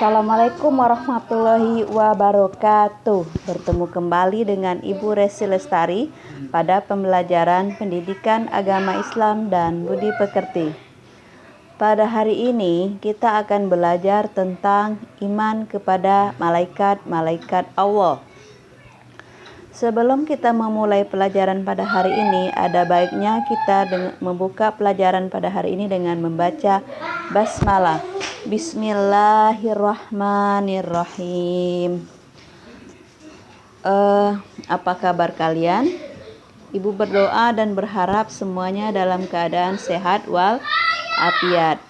Assalamualaikum warahmatullahi wabarakatuh. Bertemu kembali dengan Ibu Resi Lestari pada pembelajaran pendidikan agama Islam dan budi pekerti. Pada hari ini kita akan belajar tentang iman kepada malaikat-malaikat Allah. Sebelum kita memulai pelajaran pada hari ini, ada baiknya kita membuka pelajaran pada hari ini dengan membaca basmalah. Bismillahirrahmanirrahim. Apa kabar kalian? Ibu berdoa dan berharap semuanya dalam keadaan sehat walafiat.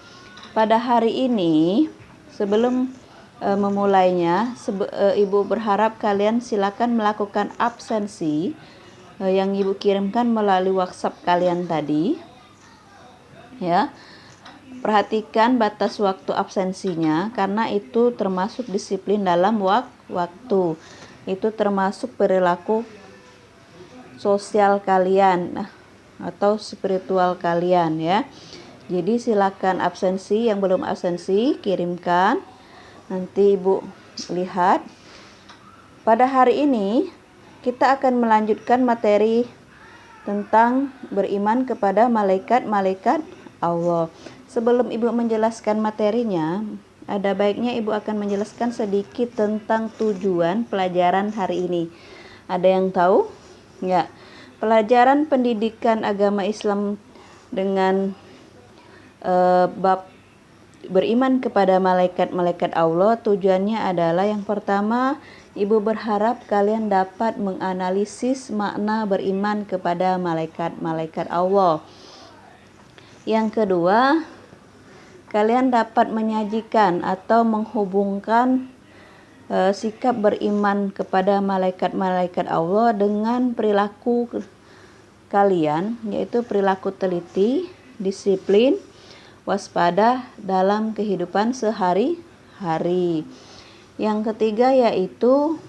Pada hari ini, sebelum memulainya, Ibu berharap kalian silakan melakukan absensi yang Ibu kirimkan melalui WhatsApp kalian tadi. Ya. Perhatikan batas waktu absensinya karena itu termasuk disiplin dalam waktu. Itu termasuk perilaku sosial kalian atau spiritual kalian ya. Jadi silakan absensi, yang belum absensi kirimkan. Nanti Ibu lihat. Pada hari ini kita akan melanjutkan materi tentang beriman kepada malaikat-malaikat Allah. Sebelum Ibu menjelaskan materinya, ada baiknya Ibu akan menjelaskan sedikit tentang tujuan pelajaran hari ini. Ada yang tahu? Ya, pelajaran pendidikan agama Islam dengan bab beriman kepada malaikat-malaikat Allah, tujuannya adalah yang pertama, Ibu berharap kalian dapat menganalisis makna beriman kepada malaikat-malaikat Allah. Yang kedua, kalian dapat menyajikan atau menghubungkan sikap beriman kepada malaikat-malaikat Allah dengan perilaku kalian, yaitu perilaku teliti, disiplin, waspada dalam kehidupan sehari-hari. Yang ketiga yaitu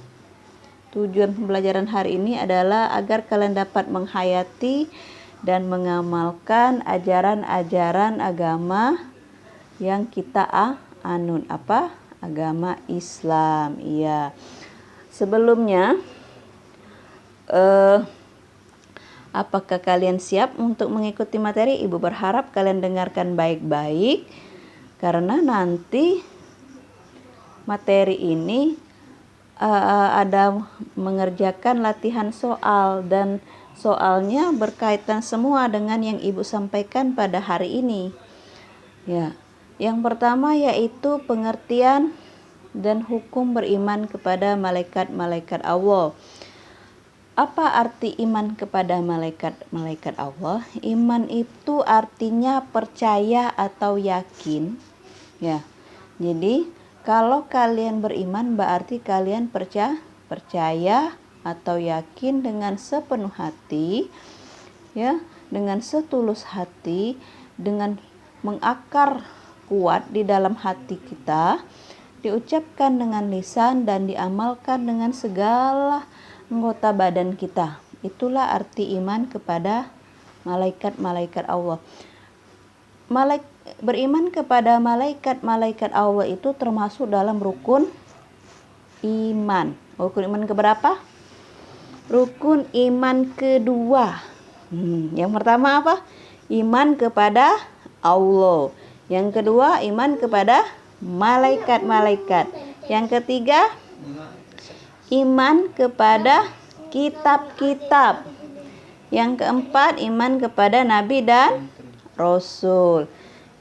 tujuan pembelajaran hari ini adalah agar kalian dapat menghayati dan mengamalkan ajaran-ajaran agama yang kita anut, agama Islam. Iya. Sebelumnya, apakah kalian siap untuk mengikuti materi? Ibu berharap kalian dengarkan baik-baik karena nanti materi ini ada mengerjakan latihan soal dan soalnya berkaitan semua dengan yang Ibu sampaikan pada hari ini. Ya. Yang pertama yaitu pengertian dan hukum beriman kepada malaikat-malaikat Allah. Apa arti iman kepada malaikat-malaikat Allah? Iman itu artinya percaya atau yakin. Ya. Jadi, kalau kalian beriman berarti kalian percaya atau yakin dengan sepenuh hati, ya, dengan setulus hati, dengan mengakar kuat di dalam hati kita, diucapkan dengan lisan dan diamalkan dengan segala anggota badan kita. Itulah arti iman kepada malaikat-malaikat Allah. Beriman kepada malaikat-malaikat Allah itu termasuk dalam rukun iman. Rukun iman keberapa? Rukun iman kedua. Yang pertama apa? Iman kepada Allah. Yang kedua, iman kepada malaikat-malaikat. Yang ketiga, iman kepada kitab-kitab. Yang keempat, iman kepada nabi dan rasul.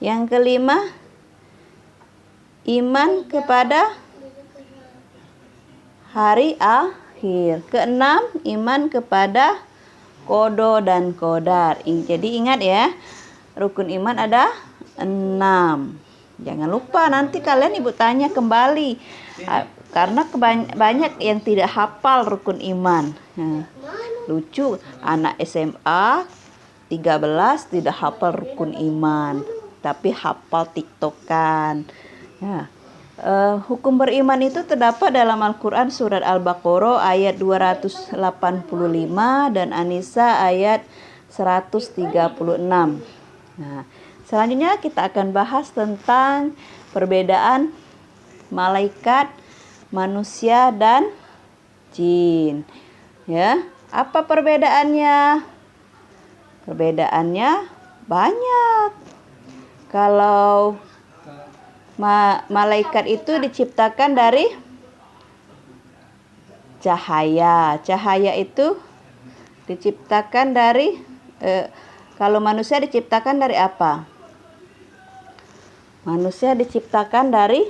Yang kelima, iman kepada hari akhir. Keenam, iman kepada qada dan qadar. Jadi ingat ya, rukun iman ada 6. Jangan lupa nanti kalian Ibu tanya kembali karena banyak yang tidak hafal rukun iman. Lucu, anak SMA 13 tidak hafal rukun iman, tapi hafal tiktokan. Ya. Hukum beriman itu terdapat dalam Al-Quran surat Al-Baqarah ayat 285 dan An-Nisa ayat 136. Nah, selanjutnya kita akan bahas tentang perbedaan malaikat, manusia dan jin. Ya, apa perbedaannya? Perbedaannya banyak. Kalau malaikat itu diciptakan dari cahaya. Cahaya itu diciptakan dari kalau manusia diciptakan dari apa? Manusia diciptakan dari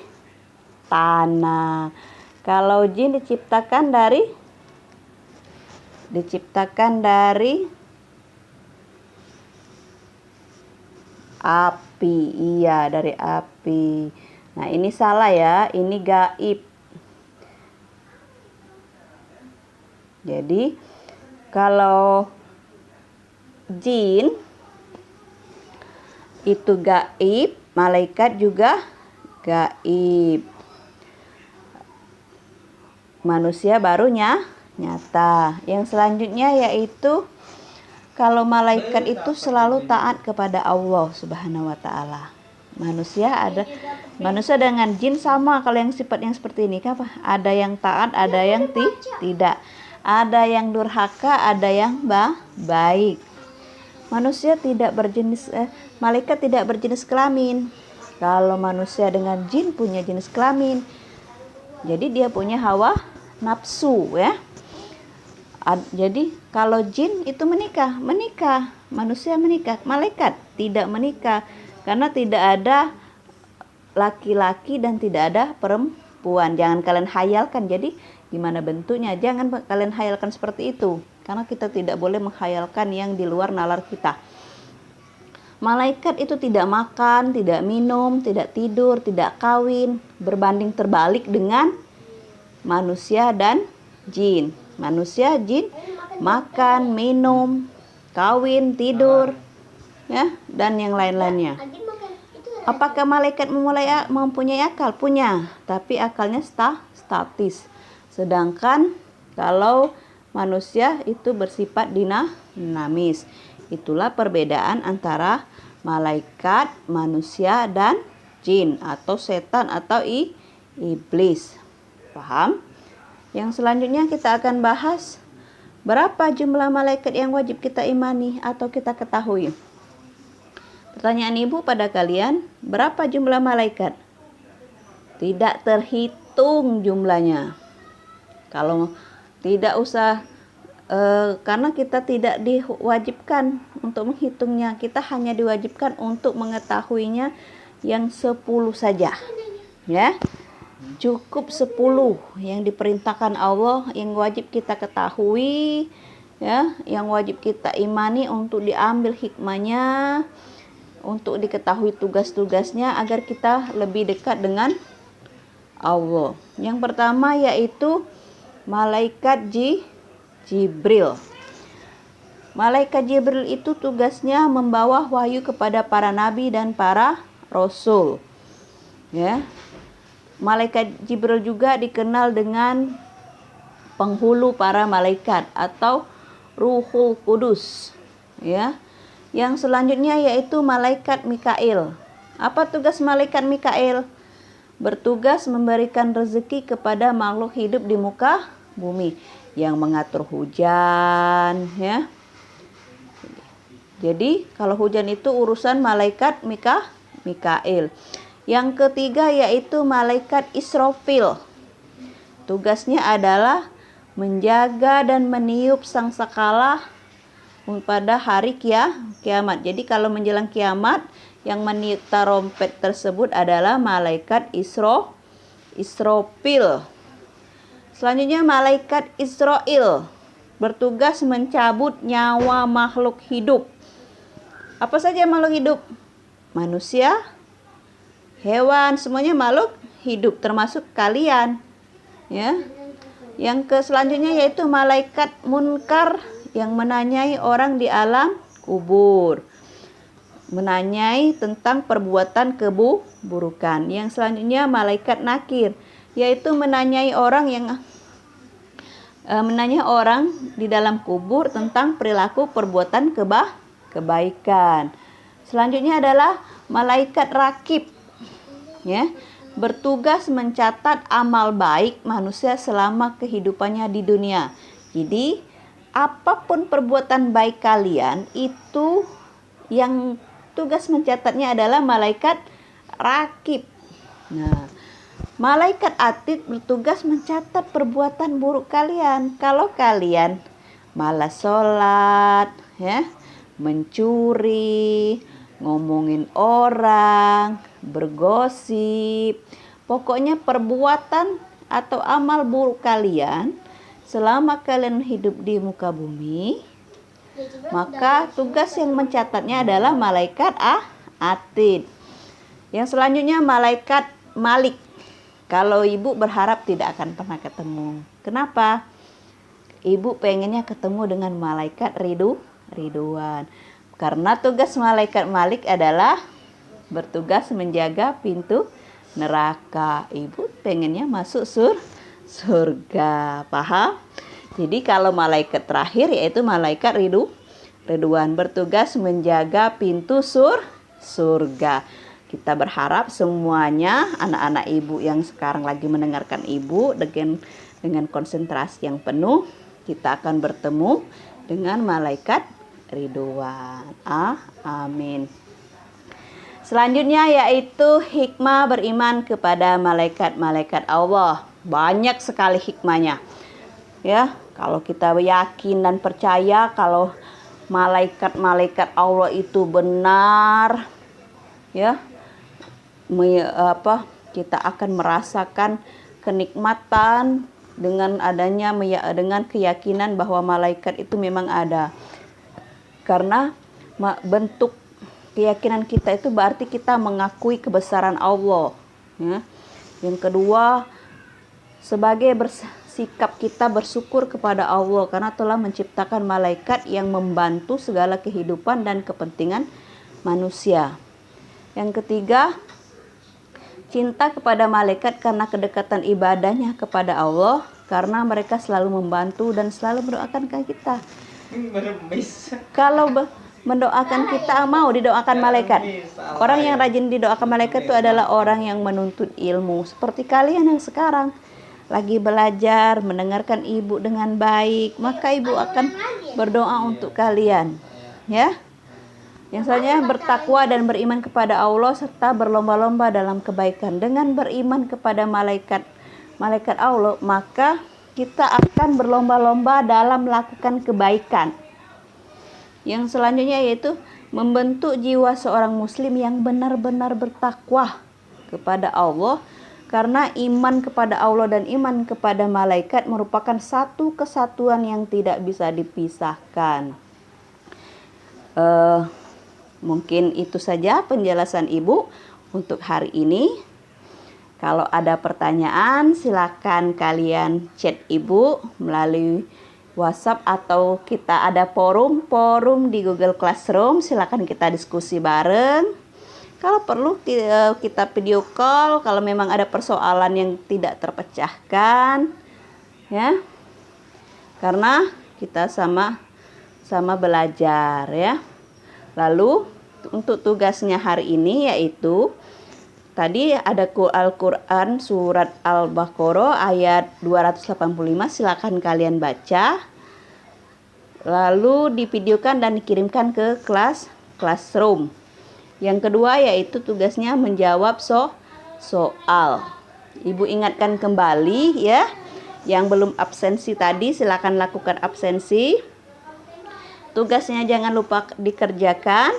tanah. Kalau jin diciptakan dari api. Iya, dari api. Nah, ini salah ya. Ini gaib. Jadi, kalau jin itu gaib, malaikat juga gaib. Manusia baru nyata. Yang selanjutnya yaitu kalau malaikat itu selalu taat kepada Allah Subhanahu wa taala. Manusia dengan jin sama, kalau yang sifat yang seperti ini apa? Ada yang taat, ada yang tidak. Ada yang durhaka, ada yang baik. Manusia malaikat tidak berjenis kelamin. Kalau manusia dengan jin punya jenis kelamin. Jadi dia punya hawa nafsu ya. Jadi kalau jin itu menikah, manusia menikah, malaikat tidak menikah karena tidak ada laki-laki dan tidak ada perempuan. Jangan kalian hayalkan. Jadi gimana bentuknya? Jangan kalian hayalkan seperti itu karena kita tidak boleh menghayalkan yang di luar nalar kita. Malaikat itu tidak makan, tidak minum, tidak tidur, tidak kawin, berbanding terbalik dengan manusia dan jin. Manusia, jin makan, minum, kawin, tidur, ya, dan yang lain-lainnya. Apakah malaikat mempunyai akal? Punya, tapi akalnya statis. Sedangkan kalau manusia itu bersifat dinamis. Itulah perbedaan antara malaikat, manusia, dan jin atau setan atau iblis. Paham? Yang selanjutnya kita akan bahas berapa jumlah malaikat yang wajib kita imani atau kita ketahui. Pertanyaan ibu pada kalian, berapa jumlah malaikat? Tidak terhitung jumlahnya. Kalau tidak usah, karena kita tidak diwajibkan untuk menghitungnya. Kita hanya diwajibkan untuk mengetahuinya yang 10 saja. Ya. Cukup 10 yang diperintahkan Allah, yang wajib kita ketahui, ya, yang wajib kita imani untuk diambil hikmahnya, untuk diketahui tugas-tugasnya agar kita lebih dekat dengan Allah. Yang pertama yaitu malaikat Jibril. Malaikat Jibril itu tugasnya membawa wahyu kepada para nabi dan para rasul. Ya. Malaikat Jibril juga dikenal dengan penghulu para malaikat atau Ruhul Kudus. Ya. Yang selanjutnya yaitu malaikat Mikail. Apa tugas malaikat Mikail? Bertugas memberikan rezeki kepada makhluk hidup di muka bumi, yang mengatur hujan, ya. Jadi kalau hujan itu urusan malaikat Mikail. Yang ketiga yaitu malaikat Israfil. Tugasnya adalah menjaga dan meniup sangkakala pada hari kiamat. Jadi kalau menjelang kiamat, yang meniup trompet tersebut adalah malaikat Israfil. Selanjutnya malaikat Israel bertugas mencabut nyawa makhluk hidup. Apa saja makhluk hidup? Manusia, hewan, semuanya makhluk hidup termasuk kalian. Ya. Yang selanjutnya yaitu malaikat Munkar yang menanyai orang di alam kubur. Menanyai tentang perbuatan keburukan. Yang selanjutnya malaikat Nakir, yaitu menanyai orang di dalam kubur tentang perilaku perbuatan kebaikan. Selanjutnya adalah malaikat Rakib. Ya. bertugas mencatat amal baik manusia selama kehidupannya di dunia. Jadi, apapun perbuatan baik kalian, itu yang tugas mencatatnya adalah malaikat rakib. Nah, malaikat atid bertugas mencatat perbuatan buruk kalian. Kalau kalian malas sholat, ya, mencuri, ngomongin orang, bergosip, pokoknya perbuatan atau amal buruk kalian selama kalian hidup di muka bumi, maka tugas yang mencatatnya adalah malaikat atid. Yang selanjutnya malaikat malik. Kalau ibu berharap tidak akan pernah ketemu. Kenapa? Ibu pengennya ketemu dengan malaikat Ridwan. Karena tugas malaikat malik adalah bertugas menjaga pintu neraka. Ibu pengennya masuk surga. Paham? Jadi kalau malaikat terakhir yaitu malaikat Ridwan bertugas menjaga pintu surga. Kita berharap semuanya anak-anak ibu yang sekarang lagi mendengarkan ibu dengan konsentrasi yang penuh, kita akan bertemu dengan malaikat Ridwan. Amin. Selanjutnya yaitu hikmah beriman kepada malaikat-malaikat Allah. Banyak sekali hikmahnya. Ya, kalau kita yakin dan percaya kalau malaikat-malaikat Allah itu benar, ya, kita akan merasakan kenikmatan dengan keyakinan bahwa malaikat itu memang ada. Karena bentuk keyakinan kita itu berarti kita mengakui kebesaran Allah, ya. Yang kedua, sebagai sikap kita bersyukur kepada Allah karena telah menciptakan malaikat yang membantu segala kehidupan dan kepentingan manusia. Yang ketiga, cinta kepada malaikat karena kedekatan ibadahnya kepada Allah, karena mereka selalu membantu dan selalu mendoakan kita. Kalau mendoakan kita, mau didoakan malaikat. Orang yang rajin didoakan malaikat itu adalah orang yang menuntut ilmu. Seperti kalian yang sekarang lagi belajar, mendengarkan ibu dengan baik, maka ibu akan berdoa untuk kalian, ya. Yang selanjutnya bertakwa dan beriman kepada Allah serta berlomba-lomba dalam kebaikan. Dengan beriman kepada malaikat Allah, maka kita akan berlomba-lomba dalam melakukan kebaikan. Yang selanjutnya yaitu membentuk jiwa seorang muslim yang benar-benar bertakwa kepada Allah, karena iman kepada Allah dan iman kepada malaikat merupakan satu kesatuan yang tidak bisa dipisahkan. Mungkin itu saja penjelasan ibu untuk hari ini. Kalau ada pertanyaan, silakan kalian chat ibu melalui WhatsApp atau kita ada forum di Google Classroom. Silakan kita diskusi bareng. Kalau perlu kita video call kalau memang ada persoalan yang tidak terpecahkan, ya. Karena kita sama belajar, ya. Lalu untuk tugasnya hari ini yaitu tadi ada Al-Quran surat Al-Baqarah ayat 285, silakan kalian baca. Lalu divideokan dan dikirimkan ke Classroom. Yang kedua yaitu tugasnya menjawab soal. Ibu ingatkan kembali, ya. Yang belum absensi tadi silakan lakukan absensi. Tugasnya jangan lupa dikerjakan.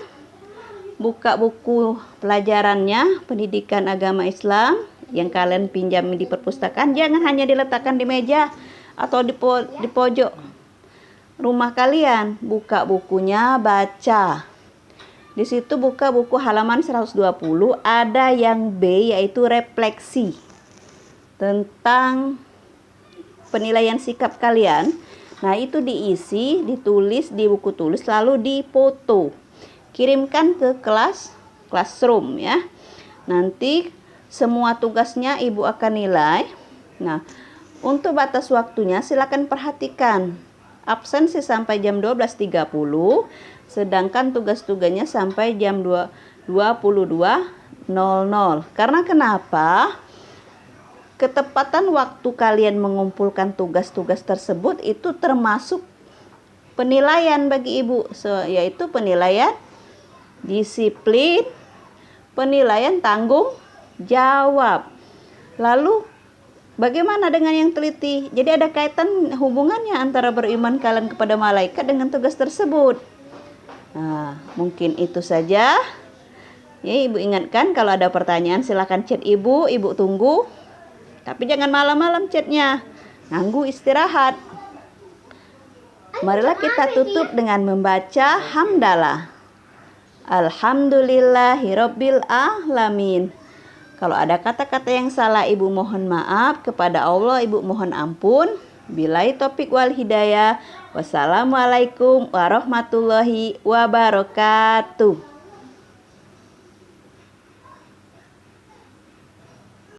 Buka buku pelajarannya, pendidikan agama Islam yang kalian pinjam di perpustakaan. Jangan hanya diletakkan di meja atau di pojok rumah kalian. Buka bukunya, baca. Di situ buka buku halaman 120, ada yang B yaitu refleksi tentang penilaian sikap kalian. Nah, itu diisi, ditulis di buku tulis lalu dipoto. Kirimkan ke Classroom, ya. Nanti semua tugasnya ibu akan nilai. Nah, untuk batas waktunya silakan perhatikan. Absensi sampai jam 12.30, sedangkan tugas-tugasnya sampai jam 22.00. Karena kenapa? ketepatan waktu kalian mengumpulkan tugas-tugas tersebut itu termasuk penilaian bagi ibu, yaitu penilaian disiplin, penilaian tanggung jawab. Lalu bagaimana dengan yang teliti? Jadi ada kaitan hubungannya antara beriman kalian kepada malaikat dengan tugas tersebut. Nah, mungkin itu saja. Ya, ibu ingatkan kalau ada pertanyaan silahkan chat ibu tunggu. Tapi jangan malam-malam chatnya, ganggu istirahat. Marilah kita tutup dengan membaca hamdalah. Alhamdulillahirabbil alamin. Kalau ada kata-kata yang salah, ibu mohon maaf. Kepada Allah ibu mohon ampun. Billahi taufik wal hidayah. Wassalamualaikum warahmatullahi wabarakatuh.